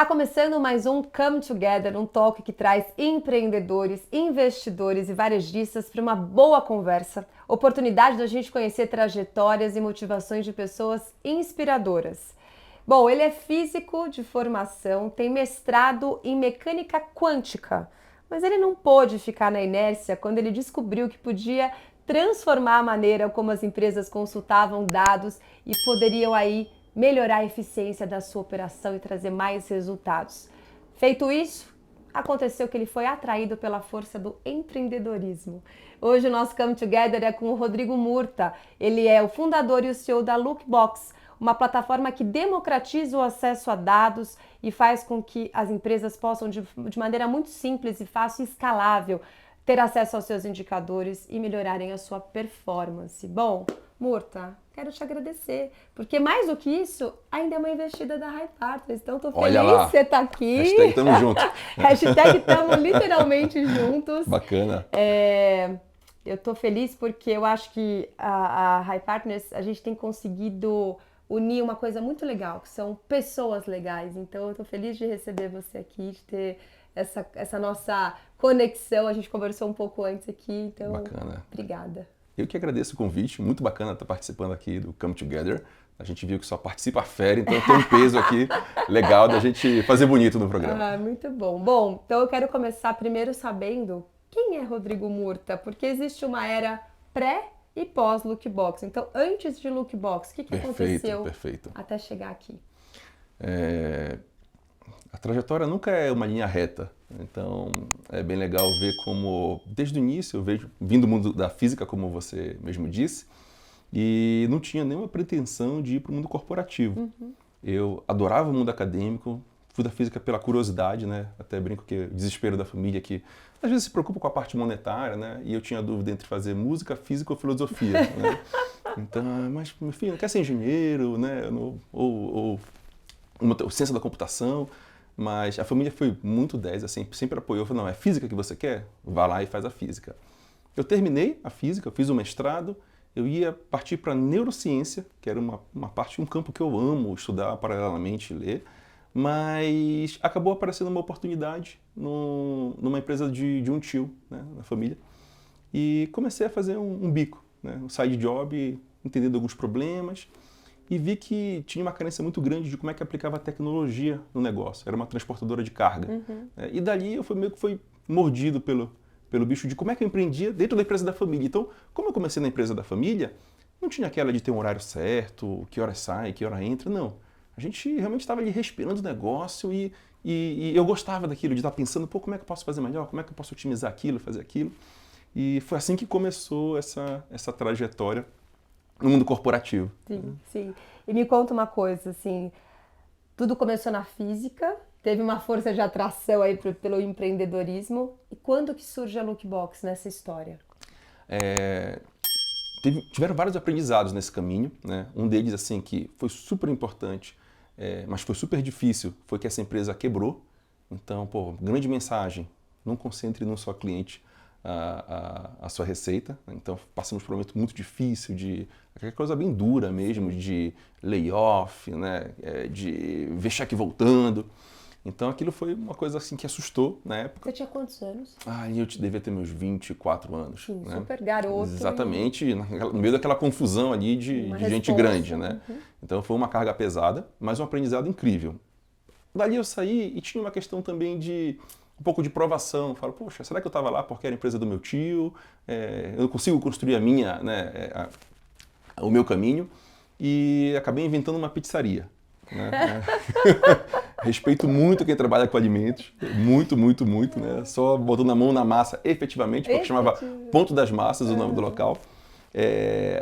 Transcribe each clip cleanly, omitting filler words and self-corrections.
Tá começando mais um Come Together, um talk que traz empreendedores, investidores e varejistas para uma boa conversa, oportunidade da gente conhecer trajetórias e motivações de pessoas inspiradoras. Bom, ele é físico de formação, tem mestrado em mecânica quântica, mas ele não pôde ficar na inércia quando ele descobriu que podia transformar a maneira como as empresas consultavam dados e poderiam aí melhorar a eficiência da sua operação e trazer mais resultados. Feito isso, aconteceu que ele foi atraído pela força do empreendedorismo. Hoje o nosso Come Together é com o Rodrigo Murta. Ele é o fundador e o CEO da Lookbox, uma plataforma que democratiza o acesso a dados e faz com que as empresas possam, de maneira muito simples e fácil e escalável, ter acesso aos seus indicadores e melhorarem a sua performance. Bom, Murta, quero te agradecer, porque mais do que isso, ainda é uma investida da Highpartners, então estou feliz que você está aqui. Hashtag tamo junto. Hashtag tamo literalmente juntos. Bacana. Eu estou feliz porque eu acho que a Highpartners, a gente tem conseguido unir uma coisa muito legal, que são pessoas legais. Então eu estou feliz de receber você aqui, de ter essa nossa conexão. A gente conversou um pouco antes aqui, então Bacana. Obrigada. Eu que agradeço o convite, muito bacana estar participando aqui do Come Together. A gente viu que só participa a fera, então tem um peso aqui legal da gente fazer bonito no programa. Muito bom. Bom, então eu quero começar primeiro sabendo quem é Rodrigo Murta, porque existe uma era pré e pós Lookbox. Então, antes de Lookbox, o que aconteceu até chegar aqui? A trajetória nunca é uma linha reta, então é bem legal ver como, desde o início, eu vejo, vindo do mundo da física, como você mesmo disse, e não tinha nenhuma pretensão de ir para o mundo corporativo. Eu adorava o mundo acadêmico, fui da física pela curiosidade, né? Até brinco que o desespero da família que às vezes se preocupa com a parte monetária, né? E eu tinha dúvida entre fazer música, física ou filosofia, né? Então, mas meu filho, não quer ser engenheiro, né? Ou ciência da computação. Mas a família foi muito 10, assim, sempre apoiou, falou, não, é física que você quer? Vá lá e faz a física. Eu terminei a física, eu fiz o mestrado, eu ia partir para neurociência, que era uma parte, um campo que eu amo estudar paralelamente, ler, mas acabou aparecendo uma oportunidade numa empresa de um tio, né, na família, e comecei a fazer um bico, né, um side job, entendendo alguns problemas, e vi que tinha uma carência muito grande de como é que aplicava a tecnologia no negócio. Era uma transportadora de carga. E dali eu meio que fui mordido pelo bicho de como é que eu empreendia dentro da empresa da família. Então, como eu comecei na empresa da família, não tinha aquela de ter um horário certo, que hora sai, que hora entra, não. A gente realmente estava ali respirando o negócio e eu gostava daquilo, de estar pensando, pô, como é que eu posso fazer melhor? Como é que eu posso otimizar aquilo, fazer aquilo? E foi assim que começou essa trajetória no mundo corporativo. Sim, sim. E me conta uma coisa, assim, tudo começou na física, teve uma força de atração aí pelo empreendedorismo. E quando que surge a Lookbox nessa história? Tiveram vários aprendizados nesse caminho, né? Um deles, assim, que foi super importante, mas foi super difícil, foi que essa empresa quebrou. Então, pô, grande mensagem, não concentre num só cliente a sua receita. Então passamos por um momento muito difícil de aquela coisa bem dura mesmo, de layoff, né? De ver cheque voltando. Então aquilo foi uma coisa assim que assustou na época. Você tinha quantos anos? Eu devia ter meus 24 anos. Sim, né? Super garoto. Exatamente, no meio daquela confusão ali de gente grande, né? Então foi uma carga pesada, mas um aprendizado incrível. Dali eu saí e tinha uma questão também de um pouco de provação. Eu falo, poxa, será que eu estava lá porque era a empresa do meu tio? Eu consigo construir o meu caminho? E acabei inventando uma pizzaria. Né? Respeito muito quem trabalha com alimentos, muito, muito, muito, né? Só botando a mão na massa efetivamente, porque chamava Ponto das Massas o nome do local.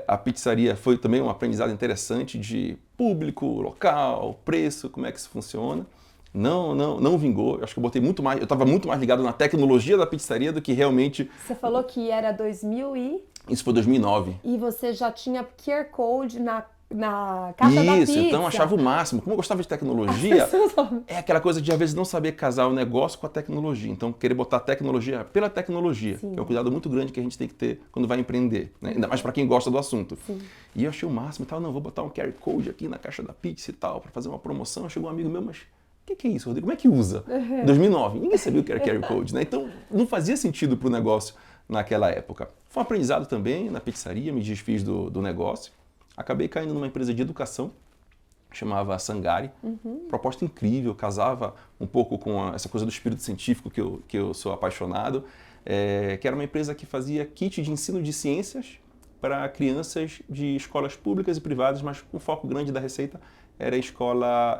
A pizzaria foi também um aprendizado interessante de público, local, preço, como é que isso funciona. Não vingou. Acho que eu botei muito mais. Eu estava muito mais ligado na tecnologia da pizzaria do que realmente. Você falou que era 2000 e... Isso foi 2009. E você já tinha QR Code na caixa da pizza. Isso, então eu achava o máximo. Como eu gostava de tecnologia, é aquela coisa de às vezes não saber casar o negócio com a tecnologia. Então querer botar a tecnologia pela tecnologia, que é um cuidado muito grande que a gente tem que ter quando vai empreender, né? Ainda mais para quem gosta do assunto. Sim. E eu achei o máximo e tal, não, vou botar um QR Code aqui na caixa da pizza e tal, para fazer uma promoção. Chegou um amigo meu, mas que é isso, Rodrigo? Como é que usa? Em 2009, ninguém sabia o que era QR Code, né? Então, não fazia sentido para o negócio naquela época. Foi um aprendizado também na pizzaria, me desfiz do negócio. Acabei caindo numa empresa de educação, chamava Sangari. Proposta incrível, casava um pouco com essa coisa do espírito científico que eu sou apaixonado, que era uma empresa que fazia kit de ensino de ciências para crianças de escolas públicas e privadas, mas o foco grande da receita era a escola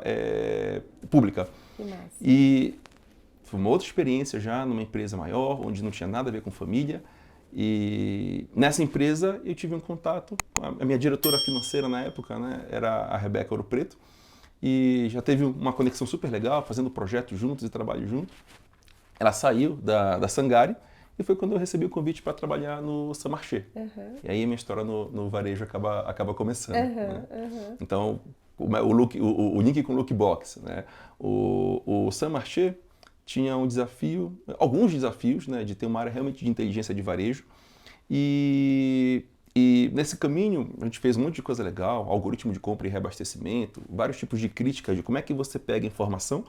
pública. Que massa. E foi uma outra experiência já numa empresa maior, onde não tinha nada a ver com família. E nessa empresa eu tive um contato com a minha diretora financeira na época, né, era a Rebeca Ouro Preto, e já teve uma conexão super legal, fazendo projetos juntos e trabalho juntos. Ela saiu da Sangari e foi quando eu recebi o convite para trabalhar no Samarché. E aí a minha história no varejo acaba começando. Né? Então, o link com o Lookbox, né? O Samarché tinha um desafio, alguns desafios, né, de ter uma área realmente de inteligência de varejo. E nesse caminho a gente fez um monte de coisa legal, algoritmo de compra e reabastecimento, vários tipos de críticas de como é que você pega informação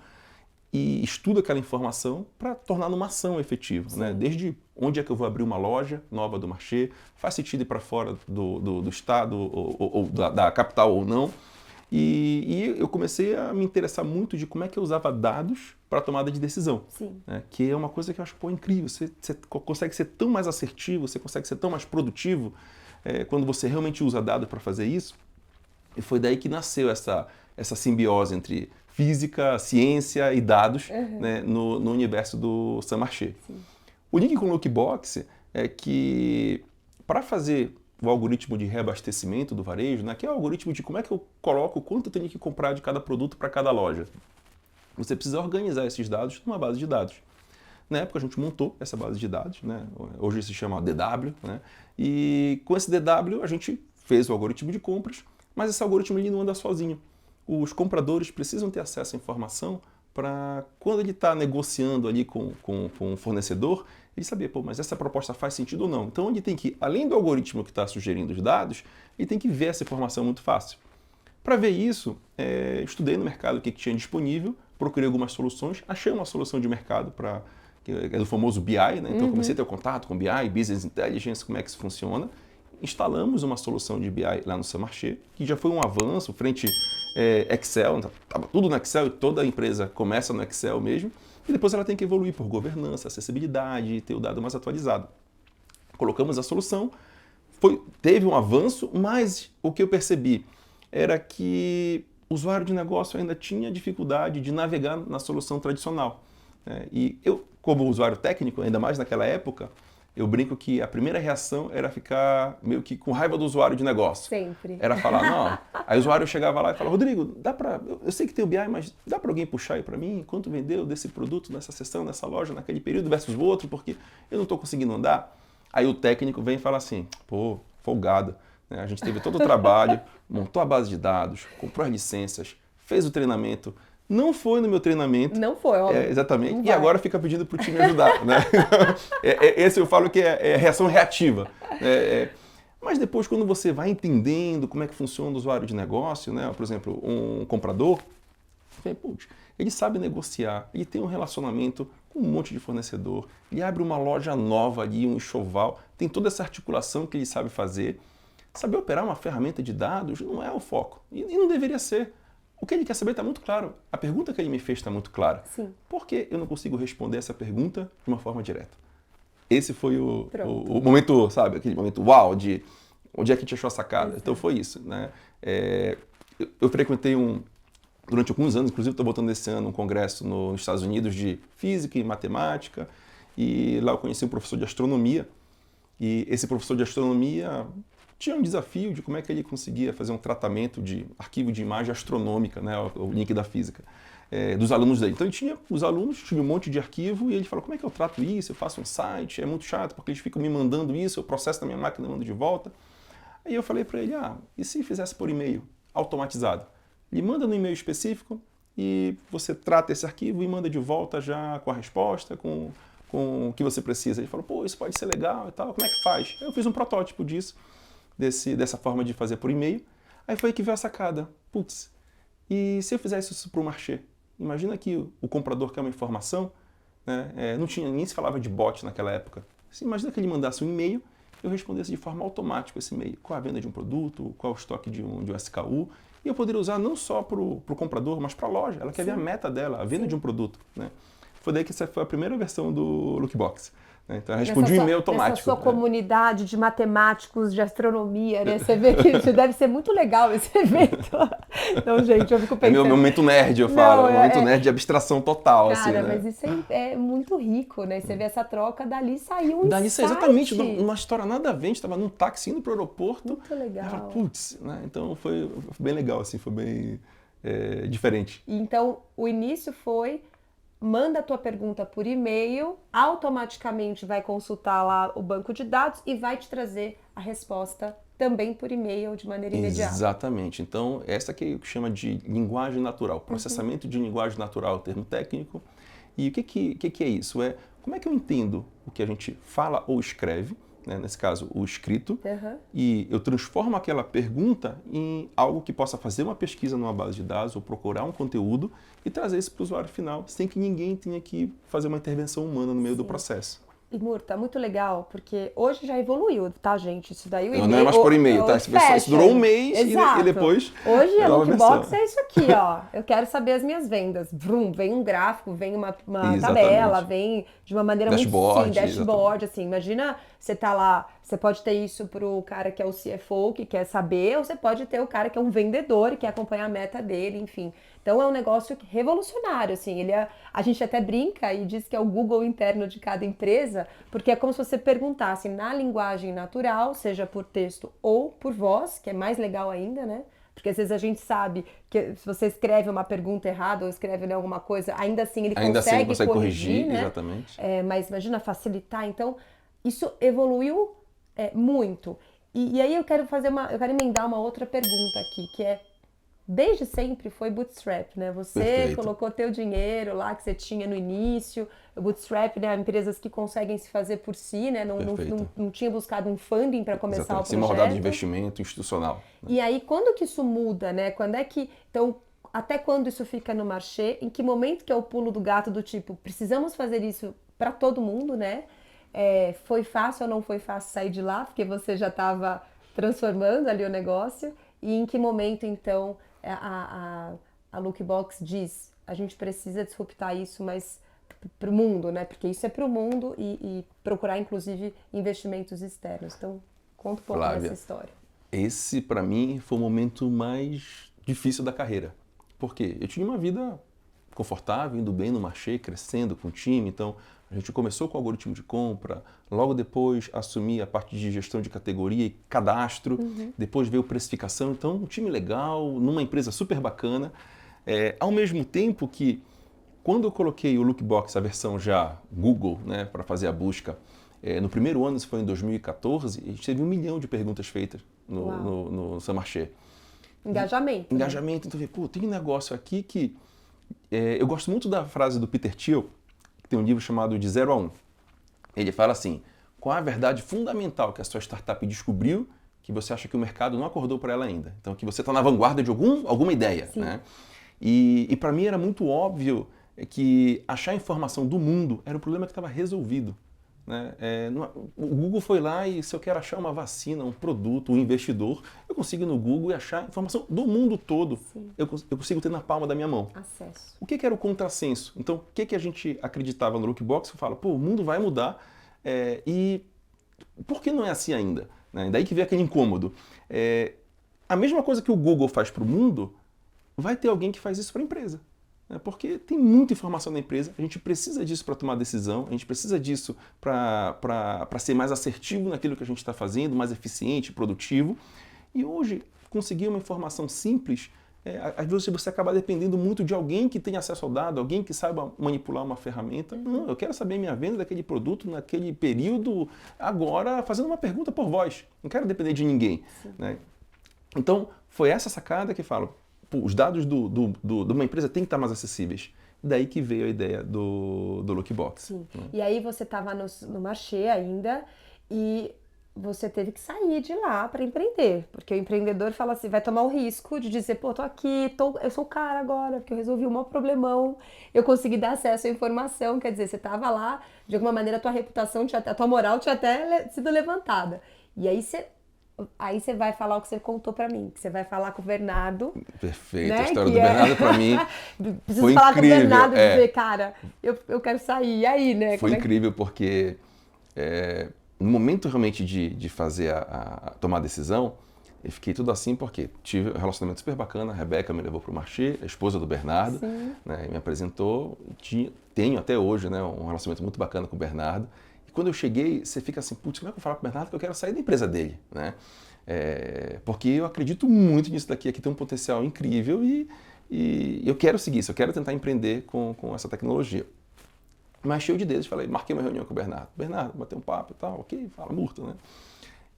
e estuda aquela informação para tornar numa ação efetiva. Né? Desde onde é que eu vou abrir uma loja nova do Marché, faz sentido ir para fora do estado ou da capital ou não. E eu comecei a me interessar muito de como é que eu usava dados para a tomada de decisão. Né? Que é uma coisa que eu acho incrível. Você consegue ser tão mais assertivo, você consegue ser tão mais produtivo quando você realmente usa dados para fazer isso. E foi daí que nasceu essa simbiose entre física, ciência e dados né, no universo do Samarché. O link com o Lookbox é que para fazer o algoritmo de reabastecimento do varejo, né, que é o algoritmo de como é que eu coloco quanto eu tenho que comprar de cada produto para cada loja. Você precisa organizar esses dados numa base de dados. Na época a gente montou essa base de dados, né, hoje se chama DW, né, e com esse DW a gente fez o algoritmo de compras, mas esse algoritmo ele não anda sozinho. Os compradores precisam ter acesso à informação para, quando ele está negociando ali com o fornecedor, ele saber, pô, mas essa proposta faz sentido ou não. Então, ele tem que, além do algoritmo que está sugerindo os dados, ele tem que ver essa informação muito fácil. Para ver isso, estudei no mercado o que tinha disponível, procurei algumas soluções, achei uma solução de mercado que é do famoso BI, né? Então, comecei a ter contato com BI, Business Intelligence, como é que isso funciona. Instalamos uma solução de BI lá no Samarché, que já foi um avanço frente Excel, estava tudo no Excel e toda a empresa começa no Excel mesmo, e depois ela tem que evoluir por governança, acessibilidade, ter o dado mais atualizado. Colocamos a solução, teve um avanço, mas o que eu percebi era que o usuário de negócio ainda tinha dificuldade de navegar na solução tradicional. E eu, como usuário técnico, ainda mais naquela época, eu brinco que a primeira reação era ficar meio que com raiva do usuário de negócio. Sempre. Era falar, não. Aí o usuário chegava lá e falava, Rodrigo, eu sei que tem o BI, mas dá para alguém puxar aí para mim quanto vendeu desse produto nessa seção, nessa loja, naquele período versus o outro, porque eu não estou conseguindo andar. Aí o técnico vem e fala assim, pô, folgada. A gente teve todo o trabalho, montou a base de dados, comprou as licenças, fez o treinamento. Não foi no meu treinamento. Não foi, óbvio. Exatamente. E agora fica pedindo para o time ajudar. Né? Esse eu falo que é reação reativa. Mas depois, quando você vai entendendo como é que funciona o usuário de negócio, né? Por exemplo, um comprador, ele sabe negociar, ele tem um relacionamento com um monte de fornecedor, ele abre uma loja nova ali, um enxoval, tem toda essa articulação que ele sabe fazer. Saber operar uma ferramenta de dados não é o foco. E não deveria ser. O que ele quer saber está muito claro. A pergunta que ele me fez está muito clara. Sim. Por que eu não consigo responder essa pergunta de uma forma direta? Esse foi o momento, sabe? Aquele momento uau, de onde é que a gente achou a sacada. Exato. Então foi isso. Né? Eu frequentei durante alguns anos, inclusive estou voltando esse ano, um congresso nos Estados Unidos de física e matemática. E lá eu conheci um professor de astronomia. E esse professor de astronomia tinha um desafio de como é que ele conseguia fazer um tratamento de arquivo de imagem astronômica, né, o link da física, dos alunos dele. Então ele tinha os alunos, tinha um monte de arquivo e ele falou, como é que eu trato isso? Eu faço um site, é muito chato porque eles ficam me mandando isso, eu processo na minha máquina e mando de volta. Aí eu falei para ele, e se fizesse por e-mail, automatizado? Ele manda no e-mail específico e você trata esse arquivo e manda de volta já com a resposta, com o que você precisa. Ele falou, pô, isso pode ser legal e tal, como é que faz? Eu fiz um protótipo disso. Dessa forma de fazer por e-mail. Aí foi que veio a sacada. Putz, e se eu fizesse isso para o Marché? Imagina que o comprador quer uma informação, né? Não tinha, nem se falava de bot naquela época. Você imagina que ele mandasse um e-mail, eu respondesse de forma automática esse e-mail. Qual a venda de um produto, qual o estoque de um SKU. E eu poderia usar não só para o comprador, mas para a loja. Ela quer ver a meta dela, a venda de um produto. Né? Foi daí que essa foi a primeira versão do Lookbox. Né? Então eu respondi um e-mail automático. Essa sua comunidade de matemáticos, de astronomia, né? Você vê que deve ser muito legal esse evento. Então, gente, eu fico pensando... É meu momento nerd, eu falo. É momento nerd de abstração total. Cara, assim, né? mas isso é muito rico, né? Você vê essa troca, dali saiu um insight. Exatamente, uma história nada a ver. A gente estava num táxi indo para o aeroporto. Muito legal. Putz, né? Então foi bem legal, assim, foi bem diferente. Então, o início foi... Manda a tua pergunta por e-mail, automaticamente vai consultar lá o banco de dados e vai te trazer a resposta também por e-mail de maneira imediata. Exatamente. Então, essa que chama de linguagem natural, processamento de linguagem natural, termo técnico. E o que é isso? Como é que eu entendo o que a gente fala ou escreve, né? Nesse caso, o escrito, e eu transformo aquela pergunta em algo que possa fazer uma pesquisa numa base de dados ou procurar um conteúdo e trazer isso para o usuário final, sem que ninguém tenha que fazer uma intervenção humana no meio do processo. E, Murta, muito legal, porque hoje já evoluiu, tá, gente? Isso daí o e-mail... Não é mais por e-mail, tá? Isso durou um mês e depois... Hoje a Lookbox é isso aqui, ó. Eu quero saber as minhas vendas. Vrum, vem um gráfico, vem uma tabela, vem de uma maneira dashboard, muito simples, dashboard, assim. Imagina, você tá lá, você pode ter isso pro cara que é o CFO, que quer saber, ou você pode ter o cara que é um vendedor e quer acompanhar a meta dele, enfim. Então é um negócio revolucionário, assim, a gente até brinca e diz que é o Google interno de cada empresa, porque é como se você perguntasse na linguagem natural, seja por texto ou por voz, que é mais legal ainda, né? Porque às vezes a gente sabe que se você escreve uma pergunta errada ou escreve alguma coisa, ainda assim ele consegue corrigir, né? Exatamente. Mas imagina facilitar, então isso evoluiu muito. E aí eu quero emendar uma outra pergunta aqui, que é: desde sempre foi bootstrap, né? Você Perfeito. colocou teu dinheiro lá que você tinha no início. O bootstrap, né? Empresas que conseguem se fazer por si, né? Não tinha buscado um funding para começar o projeto. Sem uma rodada de investimento institucional. Né? E aí, quando que isso muda, né? Então, até quando isso fica no marché? Em que momento que é o pulo do gato do tipo, precisamos fazer isso para todo mundo, né? Foi fácil ou não foi fácil sair de lá? Porque você já estava transformando ali o negócio. E em que momento, então... A Lookbox diz, a gente precisa disruptar isso, mas para o mundo, né? Porque isso é para o mundo e procurar, inclusive, investimentos externos. Então, conta um pouco dessa história. Esse, para mim, foi o momento mais difícil da carreira. Por quê? Eu tinha uma vida confortável, indo bem no marché, crescendo com o time, então... A gente começou com o algoritmo de compra, logo depois assumi a parte de gestão de categoria e cadastro, depois veio precificação, então um time legal, numa empresa super bacana. Ao mesmo tempo que, quando eu coloquei o Lookbox, a versão já Google, né, para fazer a busca, no primeiro ano, isso foi em 2014, a gente teve 1 milhão de perguntas feitas no Saint-Marché. Engajamento. Engajamento, então eu falei, tem um negócio aqui que... eu gosto muito da frase do Peter Thiel, tem um livro chamado De 0 a 1. Ele fala assim, qual a verdade fundamental que a sua startup descobriu que você acha que o mercado não acordou para ela ainda? Então, que você está na vanguarda de alguma ideia. Né? E para mim era muito óbvio que achar informação do mundo era um problema que estava resolvido. Né? O Google foi lá e se eu quero achar uma vacina, um produto, um investidor, eu consigo ir no Google e achar informação do mundo todo. Eu consigo ter na palma da minha mão. Acesso. O que era o contrassenso? Então, o que a gente acreditava no Lookbox? Eu falo, o mundo vai mudar e por que não é assim ainda? Né? Daí que vem aquele incômodo. A mesma coisa que o Google faz para o mundo, vai ter alguém que faz isso para a empresa. Porque tem muita informação na empresa, a gente precisa disso para tomar decisão, a gente precisa disso para ser mais assertivo naquilo que a gente está fazendo, mais eficiente, produtivo. E hoje, conseguir uma informação simples, às vezes você acaba dependendo muito de alguém que tenha acesso ao dado, alguém que saiba manipular uma ferramenta. Não, eu quero saber minha venda daquele produto naquele período, agora fazendo uma pergunta por voz. Não quero depender de ninguém. Né? Então, foi essa sacada que falo. Os dados de uma empresa têm que estar mais acessíveis. Daí que veio a ideia do Lookbox. Sim. E aí você estava no marché ainda e você teve que sair de lá para empreender, porque o empreendedor fala assim, vai tomar o risco de dizer, pô, tô aqui, eu sou o cara agora, porque eu resolvi um maior problemão, eu consegui dar acesso à informação, quer dizer, você tava lá, de alguma maneira a tua reputação, a tua moral tinha até sido levantada. E aí você vai falar o que você contou para mim, que você vai falar com o Bernardo, Perfeito. né? A história Que do Bernardo, para mim, preciso foi falar com o incrível. Bernardo e dizer, cara, eu quero sair. E aí, né? Foi Como é que... incrível porque no momento realmente de fazer tomar a decisão, eu fiquei tudo assim porque tive um relacionamento super bacana. A Rebeca me levou para o Marché, a esposa do Bernardo, né, me apresentou. Tenho até hoje, né, um relacionamento muito bacana com o Bernardo. E quando eu cheguei, você fica assim, putz, como é que eu vou falar com o Bernardo que eu quero sair da empresa dele? Né? Porque eu acredito muito nisso daqui, aqui tem um potencial incrível e eu quero seguir isso, eu quero tentar empreender com essa tecnologia. Mas cheio de dedos, marquei uma reunião com o Bernardo. Bernardo, bater um papo e tal, ok, fala Murta, né?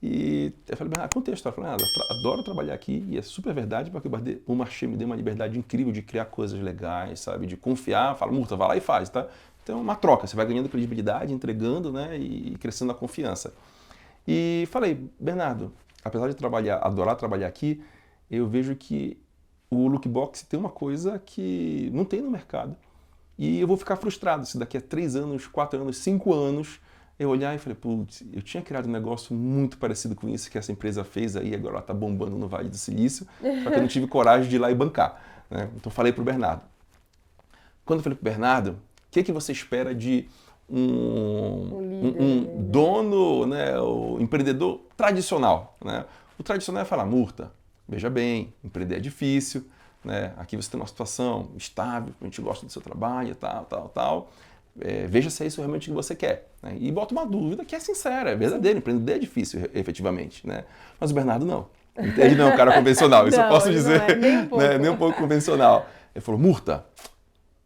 E eu falei, Bernardo, conta a história. Eu falei, adoro trabalhar aqui e é super verdade porque o Marché me deu uma liberdade incrível de criar coisas legais, sabe? De confiar, fala, Murta, vai lá e faz, tá? Então é uma troca, você vai ganhando credibilidade, entregando, né? E crescendo a confiança. E falei, Bernardo, apesar de adorar trabalhar aqui, eu vejo que o Lookbox tem uma coisa que não tem no mercado. E eu vou ficar frustrado se daqui a 3 anos, 4 anos, 5 anos eu olhar e falei, putz, eu tinha criado um negócio muito parecido com isso que essa empresa fez aí, agora ela está bombando no Vale do Silício, só que eu não tive coragem de ir lá e bancar. Né? Então falei para o Bernardo. Quando eu falei para o Bernardo, o que você espera de um dono, né, o empreendedor tradicional? Né? O tradicional é falar, Murta, veja bem, empreender é difícil, né? Aqui você tem uma situação estável, a gente gosta do seu trabalho, tal. Veja se é isso realmente que você quer. Né? E bota uma dúvida que é sincera, é verdadeira, empreender é difícil, efetivamente. Né? Mas o Bernardo não. Ele não é um cara convencional, isso eu posso dizer. Não é, nem um pouco. Né? Nem um pouco convencional. Ele falou, Murta,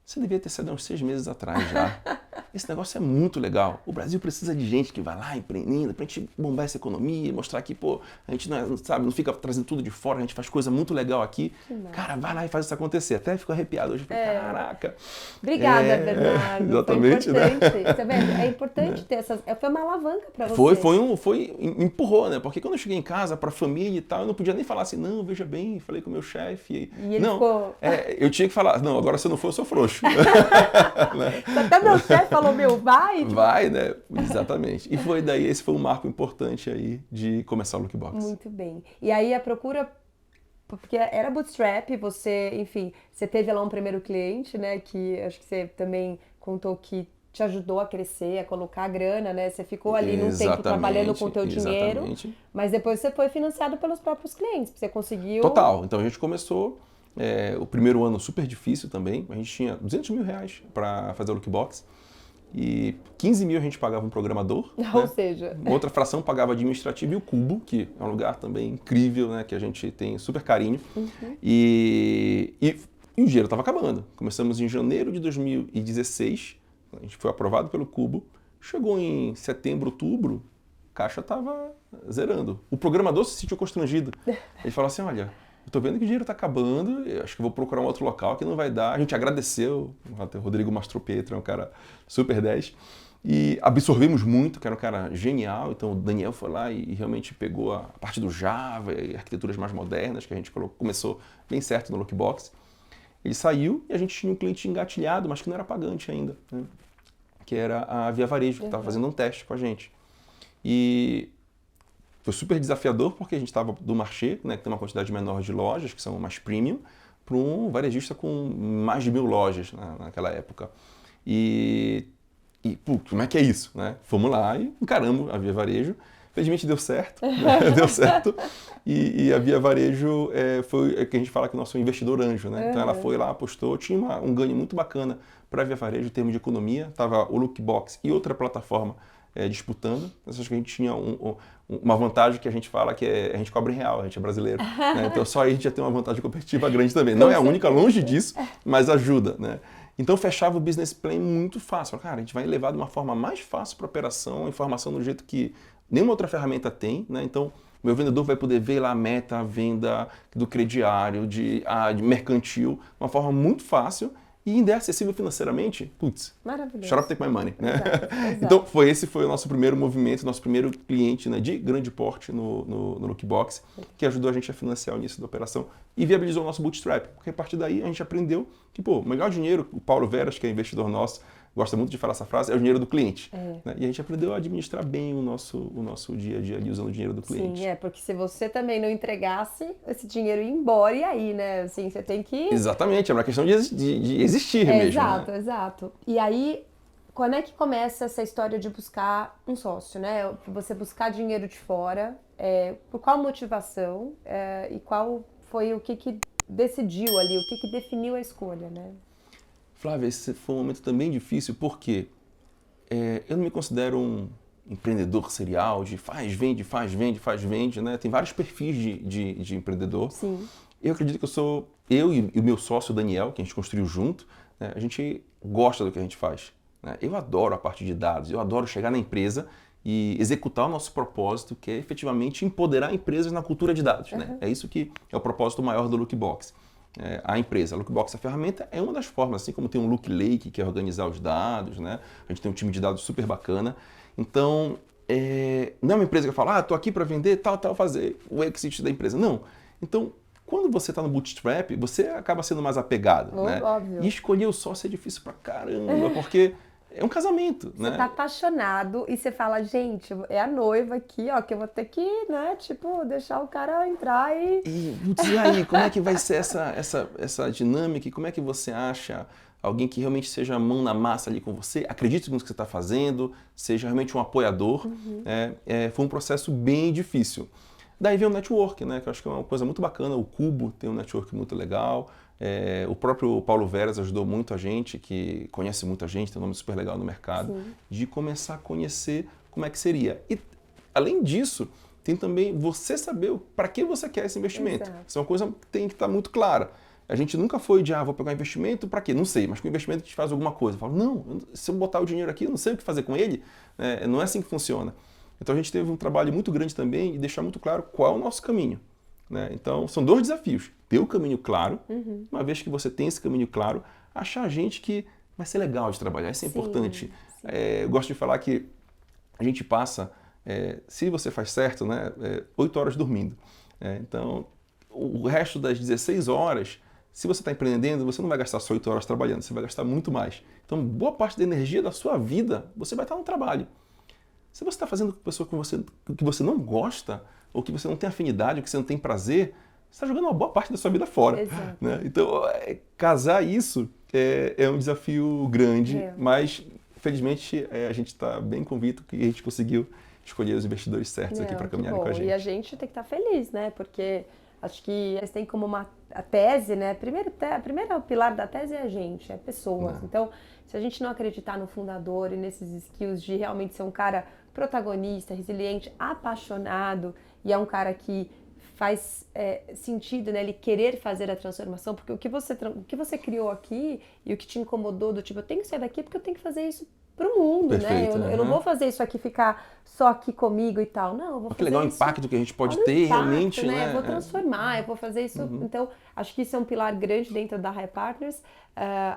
você devia ter saído há uns 6 meses atrás já. Esse negócio é muito legal. O Brasil precisa de gente que vai lá empreendendo, pra gente bombar essa economia, mostrar que, pô, a gente não fica trazendo tudo de fora, a gente faz coisa muito legal aqui. Cara, vai lá e faz isso acontecer. Até fico arrepiado hoje. Caraca. Obrigada, Bernardo. Exatamente, foi importante. Né? Tá vendo? É importante ter essas... Foi uma alavanca pra você. Empurrou, né? Porque quando eu cheguei em casa, pra família e tal, eu não podia nem falar assim, não, veja bem, falei com o meu chefe. E ele ficou... eu tinha que falar, não, agora se eu não for, eu sou frouxo. Né? Até meu chefe falou, vai. Tipo... Vai, né? Exatamente. E foi daí, esse foi um marco importante aí de começar o Lookbox. Muito bem. E aí a procura, porque era bootstrap, você, enfim, você teve lá um primeiro cliente, né? Que acho que você também contou que te ajudou a crescer, a colocar a grana, né? Você ficou ali num tempo trabalhando com o teu dinheiro, mas depois você foi financiado pelos próprios clientes, você conseguiu... Total. Então a gente começou... o primeiro ano super difícil também, a gente tinha R$200 mil para fazer o Lookbox e 15 mil a gente pagava um programador, ou né? seja... Outra fração pagava administrativo e o Cubo, que é um lugar também incrível, né? Que a gente tem super carinho. E o dinheiro estava acabando. Começamos em janeiro de 2016, a gente foi aprovado pelo Cubo, chegou em setembro, outubro, a caixa estava zerando. O programador se sentiu constrangido. Ele falou assim, olha... Eu tô vendo que o dinheiro está acabando, eu acho que vou procurar um outro local que não vai dar. A gente agradeceu, até o Rodrigo Mastropietro é um cara super 10. E absorvemos muito, que era um cara genial. Então o Daniel foi lá e realmente pegou a parte do Java e arquiteturas mais modernas, que a gente começou bem certo no Lookbox. Ele saiu e a gente tinha um cliente engatilhado, mas que não era pagante ainda, né? Que era a Via Varejo, que estava fazendo um teste com a gente. E... foi super desafiador porque a gente estava do Marché, né, que tem uma quantidade menor de lojas, que são mais premium, para um varejista com mais de 1000 lojas naquela época. Pô, como é que é isso? Né? Fomos lá e encaramos a Via Varejo. Felizmente deu certo, né? Deu certo. E a Via Varejo foi que a gente fala que é o nosso investidor anjo. Né? Então ela foi lá, apostou, tinha um ganho muito bacana para a Via Varejo em termos de economia. Estava o Lookbox e outra plataforma disputando. Eu acho que a gente tinha uma vantagem que a gente fala que a gente cobra em real, a gente é brasileiro. Né? Então só aí a gente já tem uma vantagem competitiva grande também. Não é a única, longe disso, mas ajuda. Né? Então fechava o business plan muito fácil. Cara, a gente vai levar de uma forma mais fácil para a operação, a informação do jeito que nenhuma outra ferramenta tem. Né? Então meu vendedor vai poder ver lá a meta, a venda do crediário, de mercantil, de uma forma muito fácil. e ainda é acessível financeiramente, putz, Maravilhoso. shut up, take my money, né? Exato. Então, esse foi o nosso primeiro movimento, nosso primeiro cliente, né, de grande porte no Lookbox, que ajudou a gente a financiar o início da operação e viabilizou o nosso bootstrap. Porque a partir daí a gente aprendeu que, pô, o melhor dinheiro, o Paulo Veras, que é investidor nosso, gosta muito de falar essa frase, é o dinheiro do cliente. Né? E a gente aprendeu a administrar bem o nosso dia a dia ali, usando o dinheiro do cliente. Sim, porque se você também não entregasse, esse dinheiro ia embora e aí, né? Assim, você tem que... Exatamente, é uma questão de existir mesmo. Exato, né? exato. E aí, quando é que começa essa história de buscar um sócio, né? Você buscar dinheiro de fora, por qual motivação e qual foi o que decidiu ali, o que definiu a escolha, né? Flávia, esse foi um momento também difícil porque eu não me considero um empreendedor serial de faz, vende, né? Tem vários perfis de empreendedor. Sim. Eu acredito que eu e o meu sócio Daniel, que a gente construiu junto, né? A gente gosta do que a gente faz. Né? Eu adoro a parte de dados, eu adoro chegar na empresa e executar o nosso propósito, que é efetivamente empoderar empresas na cultura de dados. Né? É isso que é o propósito maior do Lookbox. A empresa. A Lookbox, a ferramenta, é uma das formas, assim como tem um Look Lake, que é organizar os dados, né? A gente tem um time de dados super bacana. Então, não é uma empresa que fala, tô aqui para vender, tal, fazer o exit da empresa. Não. Então, quando você está no bootstrap, você acaba sendo mais apegado, né? Óbvio. E escolher o sócio é difícil pra caramba, porque é um casamento, né? Você tá apaixonado e você fala, gente, é a noiva aqui, ó, que eu vou ter que, né, tipo, deixar o cara entrar E aí, como é que vai ser essa dinâmica? E como é que você acha alguém que realmente seja a mão na massa ali com você, acredite no que você está fazendo, seja realmente um apoiador? Foi um processo bem difícil. Daí vem o network, né, que eu acho que é uma coisa muito bacana. O Cubo tem um network muito legal. O próprio Paulo Veras ajudou muito a gente, que conhece muita gente, tem um nome super legal no mercado, de começar a conhecer como é que seria. E, além disso, tem também você saber para que você quer esse investimento. Exato. Isso é uma coisa que tem que estar muito clara. A gente nunca foi de, vou pegar um investimento para quê? Não sei, mas com o investimento a gente faz alguma coisa. Eu falo, não, se eu botar o dinheiro aqui, eu não sei o que fazer com ele. Não é assim que funciona. Então a gente teve um trabalho muito grande também de deixar muito claro qual é o nosso caminho. Né? Então são 2 desafios. Ter o caminho claro, uma vez que você tem esse caminho claro, achar gente que vai ser legal de trabalhar. Isso é importante. Eu gosto de falar que a gente passa, se você faz certo, né, 8 horas dormindo. Então o resto das 16 horas, se você está empreendendo, você não vai gastar só 8 horas trabalhando, você vai gastar muito mais. Então boa parte da energia da sua vida você vai estar no trabalho. Se você está fazendo com pessoa que você não gosta, ou que você não tem afinidade, ou que você não tem prazer, você está jogando uma boa parte da sua vida fora. Né? Então, casar isso é um desafio grande, mas, felizmente, a gente está bem convicto que a gente conseguiu escolher os investidores certos aqui para caminharem com a gente. E a gente tem que estar feliz, né? Porque acho que eles têm como a tese, né? O primeiro pilar da tese é a gente, é pessoas. Então, se a gente não acreditar no fundador e nesses skills de realmente ser um cara protagonista, resiliente, apaixonado, e é um cara que faz sentido, né, ele querer fazer a transformação, porque o que você criou aqui e o que te incomodou do tipo, eu tenho que sair daqui porque eu tenho que fazer isso pro mundo, Perfeito, né? Eu não vou fazer isso aqui ficar só aqui comigo e tal. Não, eu vou fazer legal isso. O impacto que a gente pode ter realmente, né? Eu vou transformar, eu vou fazer isso. Então, acho que isso é um pilar grande dentro da High Partners,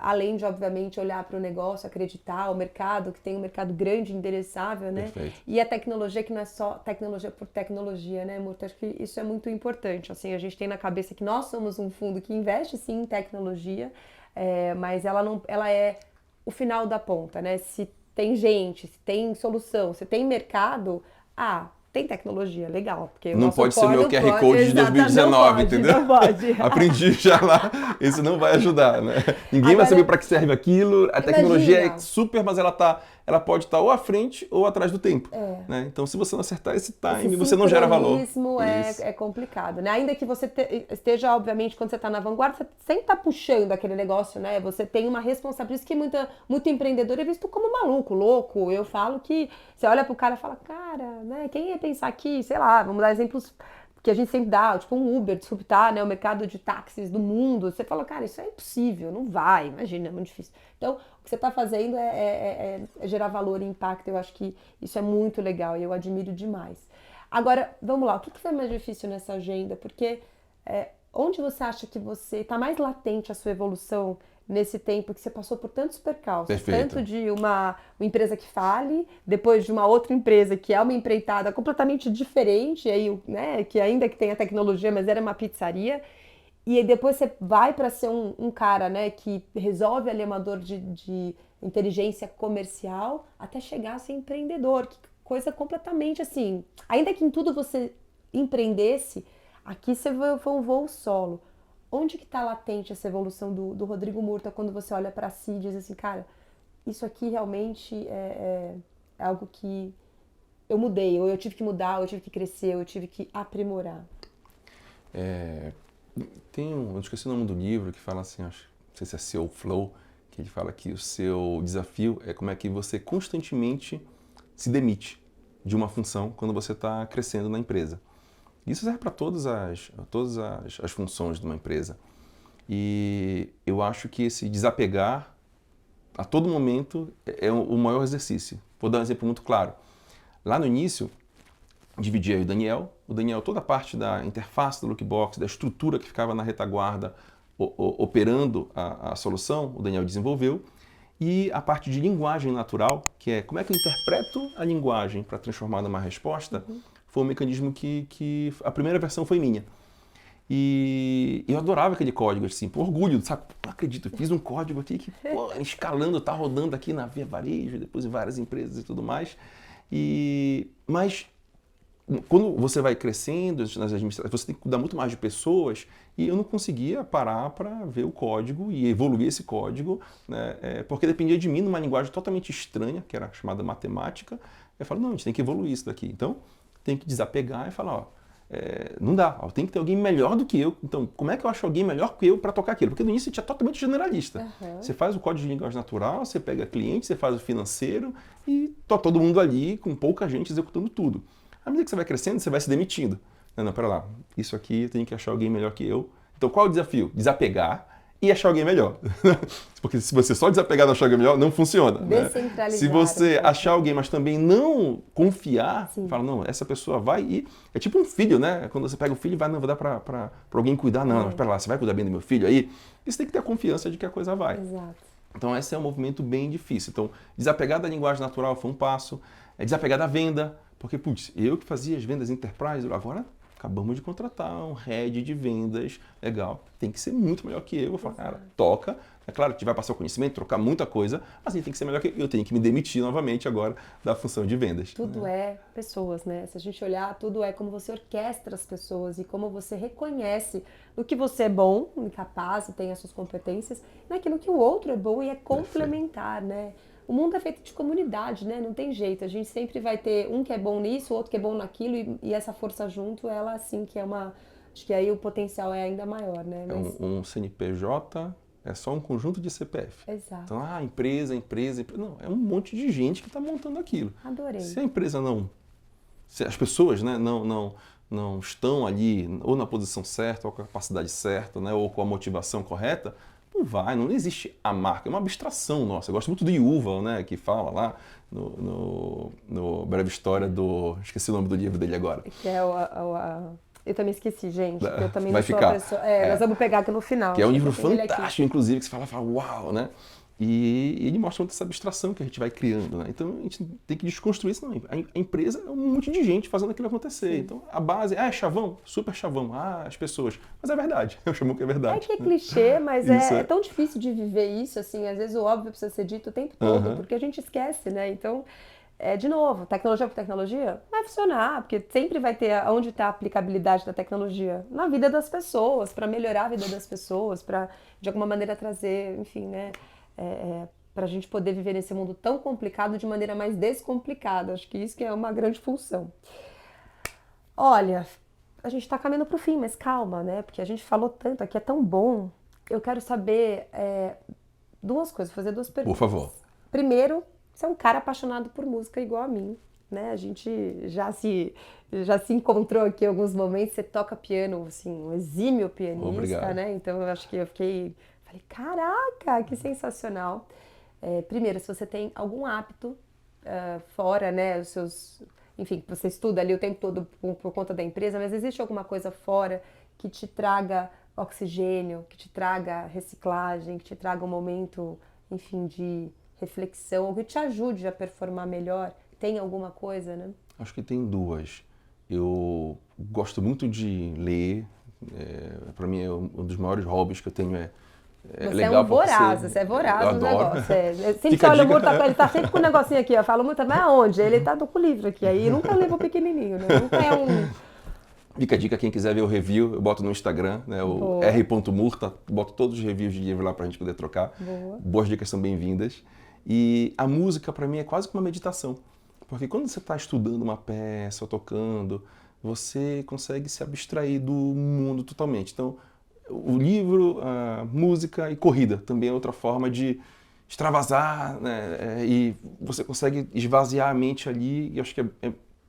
além de, obviamente, olhar para o negócio, acreditar, o mercado, que tem um mercado grande, endereçável, né? Perfeito. E a tecnologia, que não é só tecnologia por tecnologia, né, Murta? Acho que isso é muito importante. Assim, a gente tem na cabeça que nós somos um fundo que investe, sim, em tecnologia, mas ela é o final da ponta, né? Se tem gente, se tem solução, se tem mercado, tem tecnologia, legal. Porque não pode ser meu QR Code de 2019, entendeu? Não pode. Aprendi já lá, isso não vai ajudar, né? Ninguém vai saber para que serve aquilo, a tecnologia é super, mas ela pode estar ou à frente ou atrás do tempo. Né? Então, se você não acertar esse time, você não gera valor. Isso é complicado, né? Ainda que você esteja, obviamente, quando você está na vanguarda, você sempre está puxando aquele negócio, né? Você tem uma responsabilidade que muito empreendedor é visto como maluco, louco. Eu falo que você olha pro cara e fala, cara, né? Quem ia pensar aqui, sei lá, vamos dar exemplos que a gente sempre dá, tipo um Uber, disruptar, né, o mercado de táxis do mundo. Você fala, cara, isso é impossível, não vai, imagina, é muito difícil. Então, o que você está fazendo é gerar valor e impacto. Eu acho que isso é muito legal e eu admiro demais. Agora, vamos lá, o que foi mais difícil nessa agenda? Porque onde você acha que você está mais latente a sua evolução nesse tempo que você passou por tantos percalços, Perfeito. tanto de uma empresa que fale, depois de uma outra empresa que é uma empreitada completamente diferente, aí, né, que ainda que tenha tecnologia, mas era uma pizzaria, e aí depois você vai para ser um cara, né, que resolve ali uma dor de inteligência comercial, até chegar a ser empreendedor, que coisa completamente assim. Ainda que em tudo você empreendesse, aqui você foi um voo solo. Onde que está latente essa evolução do Rodrigo Murta quando você olha para si e diz assim, cara, isso aqui realmente é algo que eu mudei, ou eu tive que mudar, ou eu tive que crescer, ou eu tive que aprimorar. Eu esqueci o nome do livro que fala assim, acho, não sei se é Seu Flow, que ele fala que o seu desafio é como é que você constantemente se demite de uma função quando você está crescendo na empresa. Isso serve para todas as funções de uma empresa. E eu acho que esse desapegar a todo momento é o maior exercício. Vou dar um exemplo muito claro. Lá no início, dividi eu e o Daniel toda a parte da interface do Lookbox, da estrutura que ficava na retaguarda operando a solução, o Daniel desenvolveu, e a parte de linguagem natural, que é como é que eu interpreto a linguagem para transformar numa resposta, foi um mecanismo que a primeira versão foi minha. E eu adorava aquele código, assim, por orgulho, sabe? Não acredito, eu fiz um código aqui que, pô, escalando, tá rodando aqui na Via Varejo, depois em várias empresas e tudo mais. Mas quando você vai crescendo nas administrações, você tem que cuidar muito mais de pessoas, e eu não conseguia parar para ver o código e evoluir esse código, né? Porque dependia de mim numa linguagem totalmente estranha, que era chamada matemática. Eu falo, não, a gente tem que evoluir isso daqui. Então, tem que desapegar e falar, ó, não dá, ó, tem que ter alguém melhor do que eu. Então, como é que eu acho alguém melhor que eu para tocar aquilo? Porque no início você é totalmente generalista. Você faz o código de linguagem natural, você pega cliente, você faz o financeiro e tá todo mundo ali com pouca gente executando tudo. À medida que você vai crescendo, você vai se demitindo. Não, pera lá, isso aqui eu tenho que achar alguém melhor que eu. Então qual é o desafio? Desapegar e achar alguém melhor. Porque se você só desapegar e achar alguém melhor, não funciona. Descentralizar. Se você achar alguém, mas também não confiar, Sim. fala, não, essa pessoa vai e... É tipo um filho, né? Quando você pega o filho e vai, não, vou dar para alguém cuidar. Não, mas pera lá, você vai cuidar bem do meu filho aí? Você tem que ter a confiança de que a coisa vai. Exato. Então esse é um movimento bem difícil. Então desapegar da linguagem natural foi um passo. Desapegar da venda. Porque, putz, eu que fazia as vendas enterprise, agora acabamos de contratar um head de vendas, legal, tem que ser muito melhor que eu. Eu falo, cara, toca. É claro que a gente vai passar o conhecimento, trocar muita coisa, mas ele tem que ser melhor que eu. Eu tenho que me demitir novamente agora da função de vendas. Tudo é pessoas, né? Se a gente olhar, tudo é como você orquestra as pessoas e como você reconhece no que você é bom, incapaz e tem as suas competências, naquilo que o outro é bom e é complementar, né? O mundo é feito de comunidade, né? Não tem jeito. A gente sempre vai ter um que é bom nisso, o outro que é bom naquilo, e essa força junto, ela assim que é uma... Acho que aí o potencial é ainda maior, né? Mas... Um CNPJ é só um conjunto de CPF. Exato. Então, empresa. Não, é um monte de gente que está montando aquilo. Adorei. Se a empresa não... Se as pessoas, né, não estão ali ou na posição certa, ou com a capacidade certa, né, ou com a motivação correta, não existe a marca, é uma abstração nossa. Eu gosto muito do Yuval, né, que fala lá no Breve História do... Esqueci o nome do livro dele agora. Que é eu também esqueci, gente, porque eu também vai não sou ficar. a pessoa... nós vamos pegar aqui no final. Que é um livro fantástico, inclusive, que você fala, uau, né? E ele mostra muito essa abstração que a gente vai criando, né? Então a gente tem que desconstruir isso. Não. A empresa é um monte de gente fazendo aquilo acontecer. Sim. Então a base é chavão, super chavão, as pessoas. Mas é verdade, eu chamo que é verdade. É que é clichê, mas é tão difícil de viver isso, assim, às vezes o óbvio precisa ser dito o tempo todo, porque a gente esquece, né? Então, de novo, tecnologia por tecnologia vai funcionar, porque sempre vai ter onde está a aplicabilidade da tecnologia na vida das pessoas, para melhorar a vida das pessoas, para de alguma maneira trazer, enfim, né? Para a gente poder viver nesse mundo tão complicado de maneira mais descomplicada. Acho que isso que é uma grande função. Olha, a gente está caminhando para o fim, mas calma, né? Porque a gente falou tanto, aqui é tão bom. Eu quero saber duas coisas, fazer duas perguntas. Por favor. Primeiro, você é um cara apaixonado por música igual a mim, né? A gente já se encontrou aqui em alguns momentos. Você toca piano, assim, um exímio pianista, Obrigado. né? Então eu acho que eu falei, caraca, que sensacional. Primeiro, se você tem algum hábito fora, né, os seus... Enfim, você estuda ali o tempo todo por conta da empresa, mas existe alguma coisa fora que te traga oxigênio, que te traga reciclagem, que te traga um momento, enfim, de reflexão, ou que te ajude a performar melhor? Tem alguma coisa, né? Acho que tem duas. Eu gosto muito de ler. Para mim, um dos maiores hobbies que eu tenho é Você legal é um voraz, você você é voraz eu no adoro. negócio. Sempre Fica que a olha o dica. Murta, ele tá sempre com um negocinho aqui, ó. Fala muito, mas aonde? Ele tá com o livro aqui, aí nunca leva o pequenininho, né? Nunca é um... Fica a dica, quem quiser ver o review, eu boto no Instagram, né, o Boa. r.murta, boto todos os reviews de livro lá pra gente poder trocar. Boa. Boas dicas são bem-vindas. E a música, para mim, é quase que uma meditação. Porque quando você está estudando uma peça ou tocando, você consegue se abstrair do mundo totalmente. Então, o livro, a música e corrida também é outra forma de extravasar, né? E você consegue esvaziar a mente ali, e acho que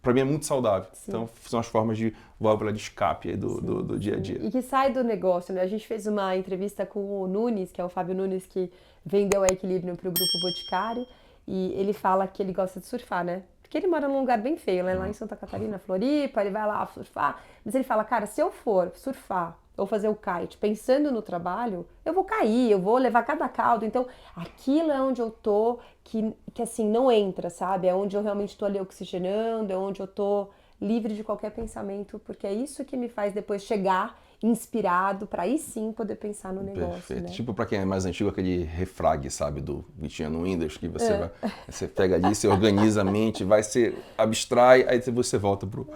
para mim é muito saudável. Sim. Então, são as formas de válvula de escape aí do dia a dia. E que sai do negócio, né? A gente fez uma entrevista com o Nunes, que é o Fábio Nunes, que vendeu a Equilíbrio para o Grupo Boticário, e ele fala que ele gosta de surfar, né? Porque ele mora num lugar bem feio, né? Lá em Santa Catarina, Floripa, ele vai lá surfar. Mas ele fala, cara, se eu for surfar ou fazer o kite pensando no trabalho, eu vou cair, eu vou levar cada caldo. Então, aquilo é onde eu tô, que assim, não entra, sabe? É onde eu realmente tô ali oxigenando, é onde eu tô livre de qualquer pensamento, porque é isso que me faz depois chegar inspirado para aí sim poder pensar no negócio. Perfeito. Né? Tipo, para quem é mais antigo, aquele refrag, sabe, do que tinha no Windows, que você pega ali, você organiza a mente, se abstrai, aí você volta pro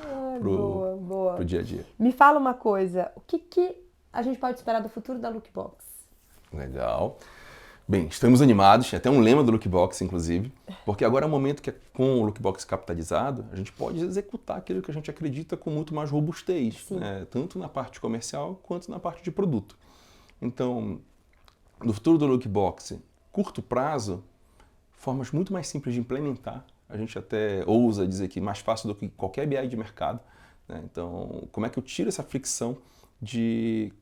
dia a dia. Me fala uma coisa, o que a gente pode esperar do futuro da Lookbox? Legal. Bem, estamos animados, tem até um lema do Lookbox, inclusive, porque agora é o momento que com o Lookbox capitalizado, a gente pode executar aquilo que a gente acredita com muito mais robustez, né? Tanto na parte comercial quanto na parte de produto. Então, no futuro do Lookbox, curto prazo, formas muito mais simples de implementar, a gente até ousa dizer que mais fácil do que qualquer BI de mercado, né? Então, como é que eu tiro essa fricção de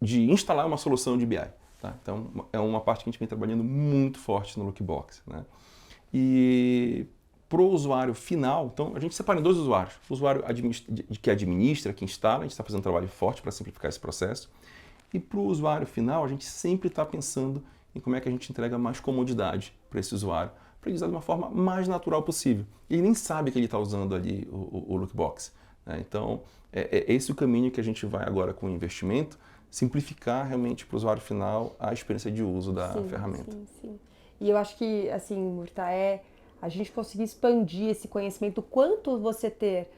instalar uma solução de BI? Tá? Então, é uma parte que a gente vem trabalhando muito forte no Lookbox, né? E para o usuário final, então a gente separa em dois usuários. O usuário que administra, que instala, a gente está fazendo um trabalho forte para simplificar esse processo. E para o usuário final, a gente sempre está pensando em como é que a gente entrega mais comodidade para esse usuário, para ele usar de uma forma mais natural possível. Ele nem sabe que ele está usando ali o Lookbox, né? Então, é esse o caminho que a gente vai agora com o investimento, simplificar realmente para o usuário final a experiência de uso da ferramenta. Sim. E eu acho que, assim, Murta, a gente conseguir expandir esse conhecimento, o quanto você ter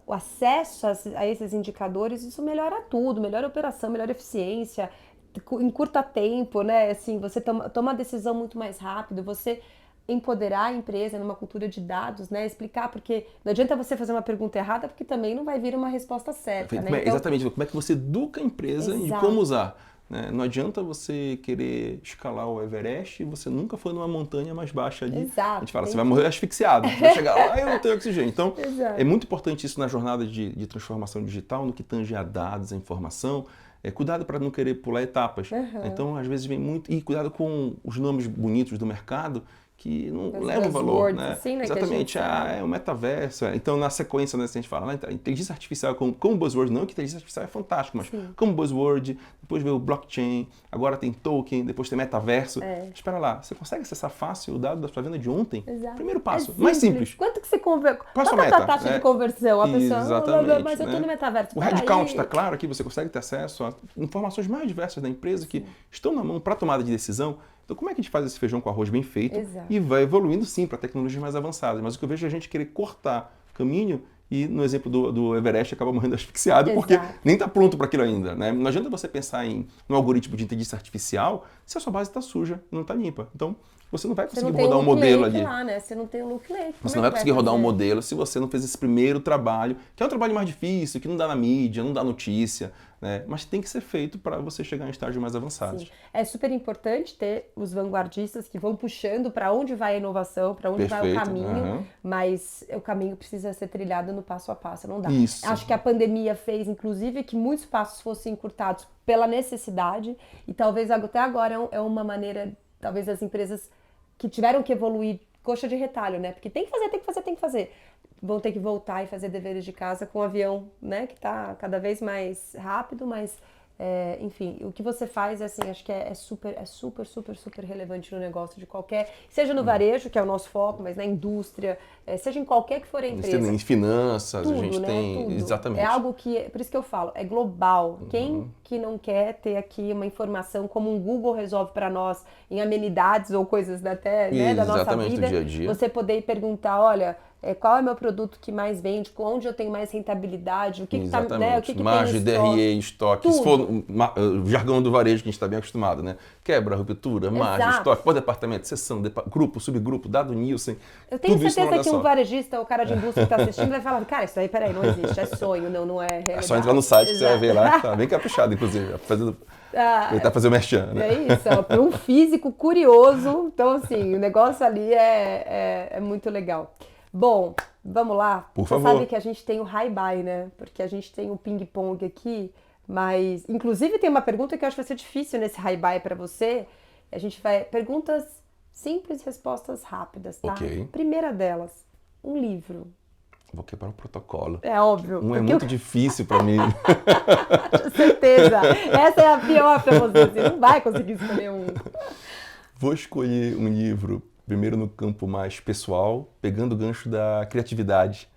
o acesso a esses indicadores, isso melhora tudo, melhora a operação, melhora a eficiência, encurta tempo, né? Assim, você toma a decisão muito mais rápido, você empoderar a empresa numa cultura de dados, né? Explicar, porque não adianta você fazer uma pergunta errada, porque também não vai vir uma resposta certa, né? Então, exatamente, como é que você educa a empresa em como usar, né? Não adianta você querer escalar o Everest e você nunca foi numa montanha mais baixa ali. Exato, a gente fala, você vai morrer asfixiado, vai chegar lá e não tem oxigênio. Então, Exato. é muito importante isso na jornada de transformação digital, no que tange a dados, a informação. Cuidado para não querer pular etapas. Então, às vezes vem muito... E cuidado com os nomes bonitos do mercado, que não levam valor, né? Assim, né? Exatamente, é o metaverso. Então, na sequência, né, a gente fala, inteligência artificial como buzzword, não que inteligência artificial é fantástico, mas como buzzword, depois veio o blockchain, agora tem token, depois tem metaverso. Espera lá, você consegue acessar fácil o dado da sua venda de ontem? Exato. Primeiro passo, mais simples. Quanto que você converte? Qual é a taxa de conversão? A pessoa, exatamente, mas eu estou no metaverso. O headcount está claro aqui, você consegue ter acesso a informações mais diversas da empresa que estão na mão para tomada de decisão. Então, como é que a gente faz esse feijão com arroz bem feito e vai evoluindo, sim, para tecnologias mais avançadas? Mas o que eu vejo é a gente querer cortar caminho e, no exemplo do Everest, acaba morrendo asfixiado porque nem está pronto para aquilo ainda, né? Não adianta você pensar no algoritmo de inteligência artificial se a sua base está suja, não está limpa. Então, você não vai conseguir rodar um modelo ali. Lá, né? Você não tem o Look Lake. Você não vai conseguir rodar um modelo se você não fez esse primeiro trabalho, que é um trabalho mais difícil, que não dá na mídia, não dá notícia, né? Mas tem que ser feito para você chegar em estágios mais avançados. Sim. É super importante ter os vanguardistas que vão puxando para onde vai a inovação, para onde vai o caminho, mas o caminho precisa ser trilhado no passo a passo, não dá. Isso. Acho que a pandemia fez, inclusive, que muitos passos fossem encurtados pela necessidade e talvez até agora é uma maneira, talvez as empresas que tiveram que evoluir coxa de retalho, né? Porque tem que fazer. vão ter que voltar e fazer deveres de casa com o avião, né? Que está cada vez mais rápido, mas enfim, o que você faz, assim, acho que é super relevante no negócio de qualquer, seja no varejo, que é o nosso foco, mas na indústria, seja em qualquer que for a empresa. Em finanças, Tudo, a gente né? tem... Tudo. Exatamente. É algo que, por isso que eu falo, é global. Quem que não quer ter aqui uma informação como um Google resolve para nós em amenidades ou coisas até, né, da nossa Exatamente, vida, do dia a dia. você poder perguntar, olha, qual é o meu produto que mais vende, onde eu tenho mais rentabilidade, o que que tá, né, o que que Margem, tem em DRE, estoque. Se for jargão do varejo que a gente está bem acostumado, né? Quebra, ruptura, margem, Exato. estoque, por departamento, seção, grupo, subgrupo, dado Nielsen. Eu tenho tudo isso numa certeza olhada que um só. varejista ou cara de indústria que está assistindo vai falar, cara, isso aí, peraí, não existe, é sonho, não é realidade. É só entrar no site que você vai Exato. ver lá, tá bem caprichado, inclusive. Tentar fazer o merchan, né? É isso, para um físico curioso, então assim, o negócio ali é muito legal. Bom, vamos lá. Por Você favor. sabe que a gente tem o hi-bye, né? Porque a gente tem o ping-pong aqui, mas inclusive tem uma pergunta que eu acho que vai ser difícil nesse hi-bye para você. A gente vai perguntas simples, respostas rápidas, tá? Ok. Primeira delas, um livro. Vou quebrar o protocolo. É óbvio. Um é muito difícil para mim. Com certeza. Essa é a pior para você. Você não vai conseguir escolher um. Vou escolher um livro, primeiro no campo mais pessoal, pegando o gancho da criatividade,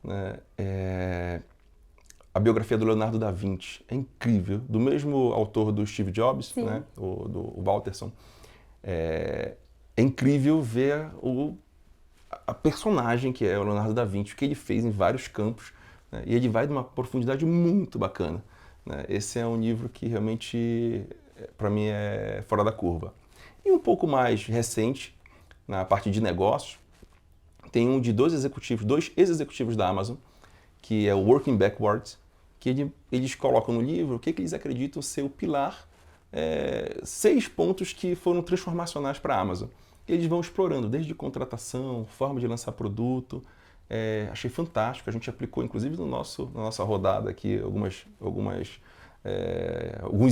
né? A biografia do Leonardo da Vinci. É incrível. Do mesmo autor do Steve Jobs, né? O Walterson. É incrível ver a personagem que é o Leonardo da Vinci, o que ele fez em vários campos, né? E ele vai de uma profundidade muito bacana, né? Esse é um livro que realmente, para mim, é fora da curva. E um pouco mais recente, na parte de negócios, tem um de dois ex-executivos da Amazon, que é o Working Backwards, que eles colocam no livro o que eles acreditam ser o pilar, 6 pontos que foram transformacionais para a Amazon. Eles vão explorando desde contratação, forma de lançar produto. Achei fantástico. A gente aplicou, inclusive, na nossa rodada aqui, alguns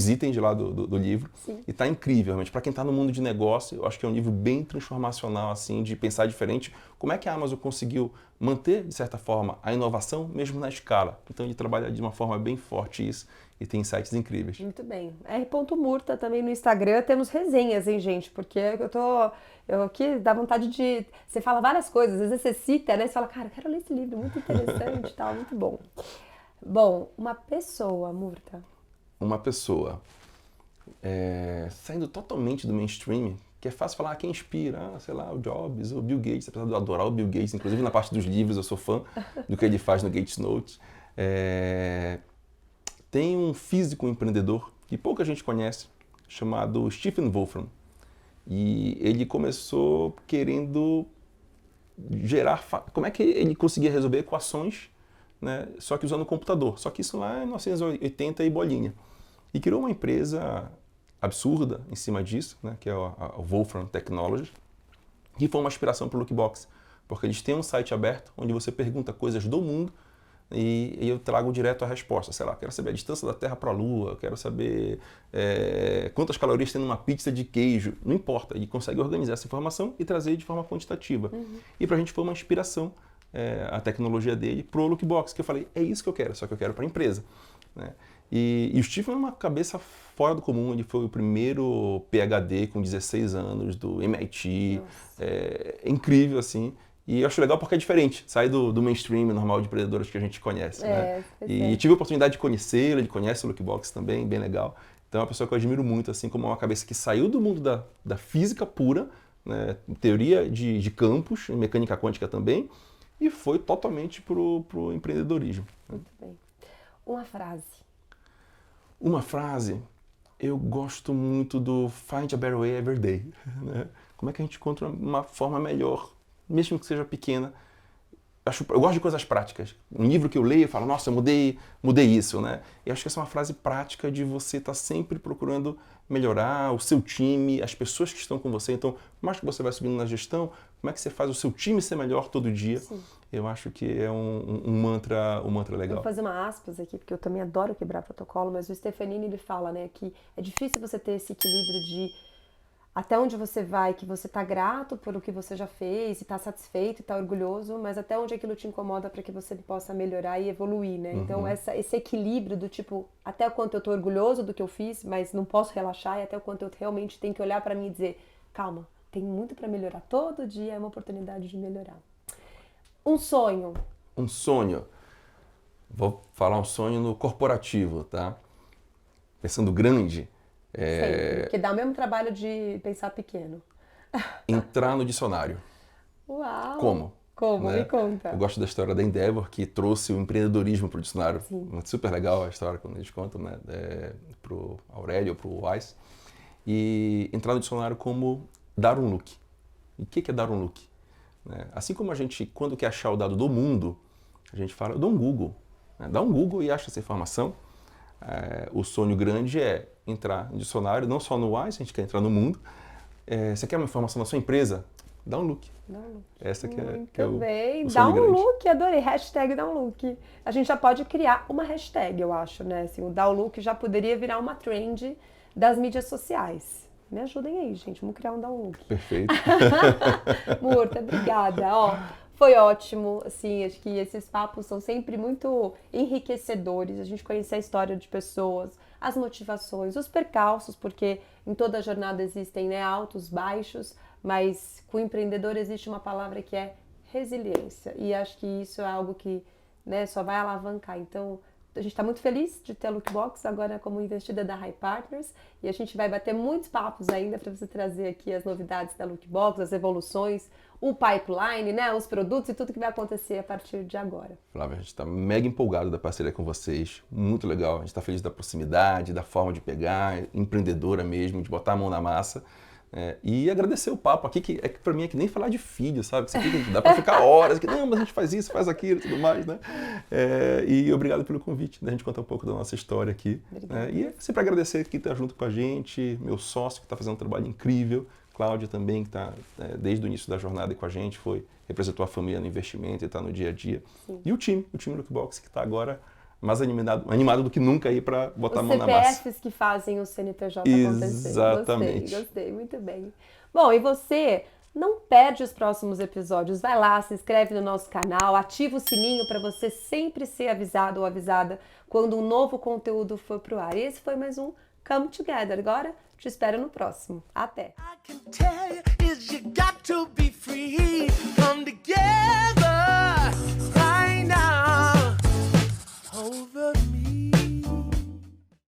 itens lá do livro. Sim. E está incrível, realmente. Para quem está no mundo de negócio, eu acho que é um livro bem transformacional, assim, de pensar diferente. Como é que a Amazon conseguiu manter, de certa forma, a inovação, mesmo na escala? Então, ele trabalha de uma forma bem forte isso e tem insights incríveis. Muito bem. R.Murta também no Instagram. Temos resenhas, hein, gente? Porque eu aqui dá vontade de... Você fala várias coisas, às vezes você cita, né? Você fala, cara, eu quero ler esse livro, muito interessante e tal, muito bom. Bom, uma pessoa, Murta. Uma pessoa saindo totalmente do mainstream, que é fácil falar quem inspira, sei lá, o Jobs, o Bill Gates, apesar de eu adorar o Bill Gates, inclusive na parte dos livros eu sou fã do que ele faz no Gates Notes. Tem um físico empreendedor que pouca gente conhece, chamado Stephen Wolfram. E ele começou querendo gerar... Como é que ele conseguia resolver equações, né, só que usando o computador. Só que isso lá em 1980 e bolinha. E criou uma empresa absurda em cima disso, né, que é a Wolfram Technologies, que foi uma inspiração para o Lookbox, porque eles têm um site aberto onde você pergunta coisas do mundo e eu trago direto a resposta. Sei lá, quero saber a distância da Terra para a Lua, quero saber quantas calorias tem numa pizza de queijo. Não importa, ele consegue organizar essa informação e trazer de forma quantitativa. E para a gente foi uma inspiração a tecnologia dele para o Lookbox, que eu falei, é isso que eu quero, só que eu quero para a empresa, né? E o Stephen é uma cabeça fora do comum, ele foi o primeiro PhD com 16 anos do MIT, incrível assim, e eu acho legal porque é diferente, sai do mainstream normal de empreendedores que a gente conhece, né? E tive a oportunidade de conhecê-lo, ele conhece o Lookbox também, bem legal, então é uma pessoa que eu admiro muito, assim, como uma cabeça que saiu do mundo da física pura, né? Teoria de campos, mecânica quântica também, e foi totalmente pro empreendedorismo. Muito bem. Uma frase. Uma frase, eu gosto muito do Find a Better Way Every Day, né? Como é que a gente encontra uma forma melhor, mesmo que seja pequena. Eu gosto de coisas práticas. Um livro que eu leio, eu falo, nossa, eu mudei isso, né? E acho que essa é uma frase prática de você estar sempre procurando melhorar o seu time, as pessoas que estão com você. Então, mais que você vai subindo na gestão, como é que você faz o seu time ser melhor todo dia? Sim. Eu acho que é um mantra legal. Vou fazer uma aspas aqui, porque eu também adoro quebrar protocolo, mas o Stefanini, ele fala, né, que é difícil você ter esse equilíbrio de até onde você vai, que você tá grato por o que você já fez, e tá satisfeito, e tá orgulhoso, mas até onde aquilo te incomoda para que você possa melhorar e evoluir, né? Então, esse equilíbrio do tipo, até o quanto eu tô orgulhoso do que eu fiz, mas não posso relaxar, e até o quanto eu realmente tenho que olhar para mim e dizer, calma, tem muito para melhorar. Todo dia é uma oportunidade de melhorar. Um sonho. Um sonho. Vou falar um sonho no corporativo, tá? Pensando grande. Sempre, porque dá o mesmo trabalho de pensar pequeno. Entrar no dicionário. Uau! Como? Como? Né? Me conta. Eu gosto da história da Endeavor, que trouxe o empreendedorismo para o dicionário. Sim. Super legal a história quando eles contam, né? Para o Aurélio, para o Weiss. E entrar no dicionário como dar um look. E o que é dar um look? Né? Assim como a gente, quando quer achar o dado do mundo, a gente fala, eu dou um Google. Né? Dá um Google e acha essa informação. O sonho grande é entrar no dicionário, não só no Wise, a gente quer entrar no mundo. Você quer uma informação da sua empresa? Dá um look. Dá um look. Essa que Muito é bem. o Dá sonho um grande. look, adorei. Hashtag dá um look. A gente já pode criar uma hashtag, eu acho, né? Assim, o dá um look já poderia virar uma trend das mídias sociais. Me ajudem aí, gente. Vamos criar um dá um look. Perfeito. Murta, obrigada. Ó, foi ótimo, assim, acho que esses papos são sempre muito enriquecedores, a gente conhecer a história de pessoas, as motivações, os percalços, porque em toda a jornada existem, né, altos, baixos, mas com o empreendedor existe uma palavra que é resiliência, e acho que isso é algo que, né, só vai alavancar. Então, a gente está muito feliz de ter a Lookbox agora como investida da High Partners, e a gente vai bater muitos papos ainda para você trazer aqui as novidades da Lookbox, as evoluções, o pipeline, né, os produtos e tudo que vai acontecer a partir de agora. Flávia, a gente está mega empolgado da parceria com vocês, muito legal. A gente está feliz da proximidade, da forma de pegar, empreendedora mesmo, de botar a mão na massa. E agradecer o papo aqui, que para mim é que nem falar de filho, sabe? Isso aqui dá para ficar horas, que não, mas a gente faz isso, faz aquilo e tudo mais, né? E obrigado pelo convite, da gente contar um pouco da nossa história aqui. E sempre agradecer quem está junto com a gente, meu sócio que está fazendo um trabalho incrível, Cláudia também, que está desde o início da jornada com a gente, representou a família no investimento e está no dia a dia. Sim. E o time Lookbox, que está agora mais animado do que nunca aí para botar a mão na massa. Os CPFs que fazem o CNPJ acontecer. Exatamente. Gostei, muito bem. Bom, e você não perde os próximos episódios. Vai lá, se inscreve no nosso canal, ativa o sininho para você sempre ser avisado ou avisada quando um novo conteúdo for pro ar. E esse foi mais um Come Together. Agora, te espero no próximo. Até!